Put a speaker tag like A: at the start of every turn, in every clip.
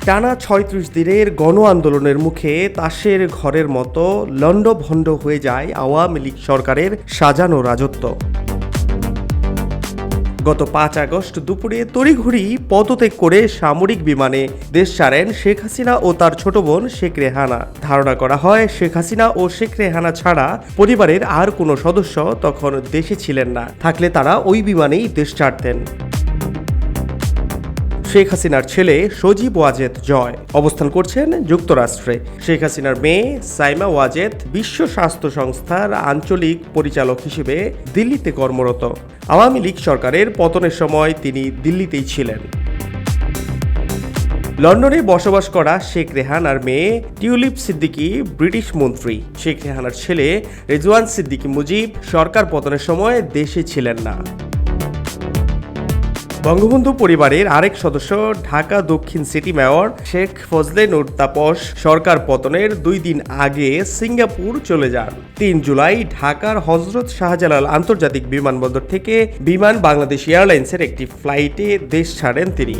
A: টানা ৩৬ দিনের গণ আন্দোলনের মুখে তাসের ঘরের মতো লণ্ডভণ্ড হয়ে যায় আওয়ামী লীগ সরকারের সাজানো রাজত্ব। গত ৫ আগস্ট দুপুরে তড়িঘড়ি পদত্যাগ করে সামরিক বিমানে দেশ ছাড়েন শেখ হাসিনা ও তার ছোট বোন শেখ রেহানা। ধারণা করা হয় শেখ হাসিনা ও শেখ রেহানা ছাড়া পরিবারের আর কোনো সদস্য তখন দেশে ছিলেন না, থাকলে তারা ওই বিমানেই দেশ ছাড়তেন। শেখ হাসিনার ছেলে সজীব ওয়াজেদ জয় অবস্থান করছেন যুক্তরাষ্ট্রে। শেখ হাসিনার মেয়ে সাইমা ওয়াজেদ বিশ্ব স্বাস্থ্য সংস্থার আঞ্চলিক পরিচালক হিসেবে দিল্লিতে কর্মরত। আওয়ামী লীগ সরকারের পতনের সময় তিনি দিল্লিতেই ছিলেন। লন্ডনে বসবাস করা শেখ রেহানার মেয়ে টিউলিপ সিদ্দিকী ব্রিটিশ মন্ত্রী। শেখ রেহানার ছেলে রেজওয়ান সিদ্দিকী মুজিব সরকার পতনের সময় দেশে ছিলেন না। বঙ্গবন্ধু পরিবারের আরেক সদস্য ঢাকা দক্ষিণ সিটি মেয়র শেখ ফজলে নূর তাপস সরকার পতনের 2 দিন আগে সিঙ্গাপুর চলে যান। 3 জুলাই ঢাকার হযরত শাহজালাল আন্তর্জাতিক বিমানবন্দর থেকে বিমান বাংলাদেশ এয়ারলাইন্সের একটি ফ্লাইটে দেশ ছাড়েন তিনি।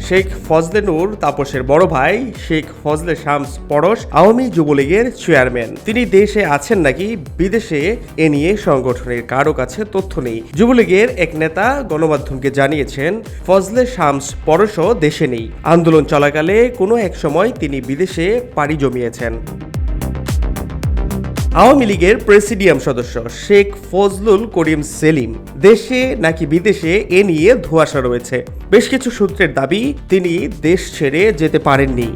A: শেখ ফজলে নূর তাপসের বড় ভাই শেখ ফজলে শামস পরশ আওয়ামী যুবলীগের চেয়ারম্যান। তিনি দেশে আছেন নাকি বিদেশে এ নিয়ে সংগঠনের কারো কাছে তথ্য নেই। যুবলীগের এক নেতা গণমাধ্যমকে জানিয়েছেন ফজলে শামস পরশও দেশে নেই। আন্দোলন চলাকালে কোনো এক সময় তিনি বিদেশে পাড়ি জমিয়েছেন। আওয়ামী লীগের প্রেসিডিয়াম সদস্য শেখ ফজলুল করিম সেলিম দেশে নাকি বিদেশে এ নিয়ে ধোঁয়াশা রয়েছে। বেশ কিছু সূত্রের দাবি তিনি দেশ ছেড়ে যেতে পারেননি।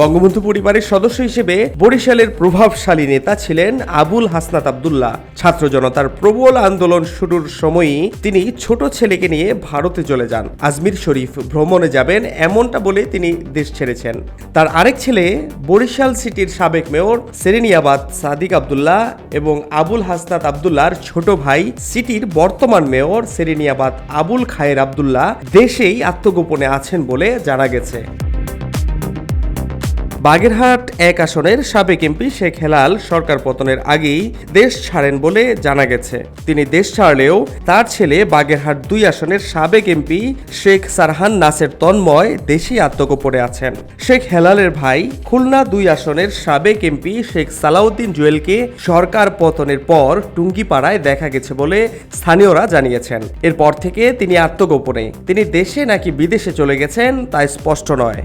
A: বঙ্গবন্ধু পরিবারের সদস্য হিসেবে বরিশালের প্রভাবশালী নেতা ছিলেন আবুল হাসনাত আবদুল্লাহ। ছাত্র জনতার প্রবল আন্দোলন শুরুর সময়ই তিনি ছোট ছেলেকে নিয়ে ভারতে চলে যান। আজমির শরীফ ভ্রমণে যাবেন এমনটা বলে তিনি দেশ ছেড়েছেন। তার আরেক ছেলে বরিশাল সিটির সাবেক মেয়র সেরেনিয়াবাদ সাদিক আবদুল্লাহ এবং আবুল হাসনাত আবদুল্লাহর ছোট ভাই সিটির বর্তমান মেয়র সেরেনিয়াবাদ আবুল খায়ের আবদুল্লাহ দেশেই আত্মগোপনে আছেন বলে জানা গেছে। বাগেরহাট 1 আসনের সাবেক এমপি শেখ হেলাল সরকার পতনের আগেই দেশ ছাড়েন বলে জানা গেছে। তিনি দেশ ছাড়লেও তার ছেলে বাগেরহাট 2 আসনের সাবেক এমপি শেখ সারহান নাসের তন্ময় দেশেই আত্মগোপনে আছেন। শেখ হেলালের ভাই খুলনা 2 আসনের সাবেক এমপি শেখ সালাউদ্দিন জুয়েলকে সরকার পতনের পর টুঙ্গিপাড়ায় দেখা গেছে বলে স্থানীয়রা জানিয়েছেন। এরপর থেকে তিনি আত্মগোপনে। তিনি দেশে নাকি বিদেশে চলে গেছেন তা স্পষ্ট নয়।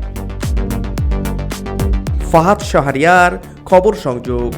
A: ফাহাদ শাহরিয়ার, খবর সংযোগ।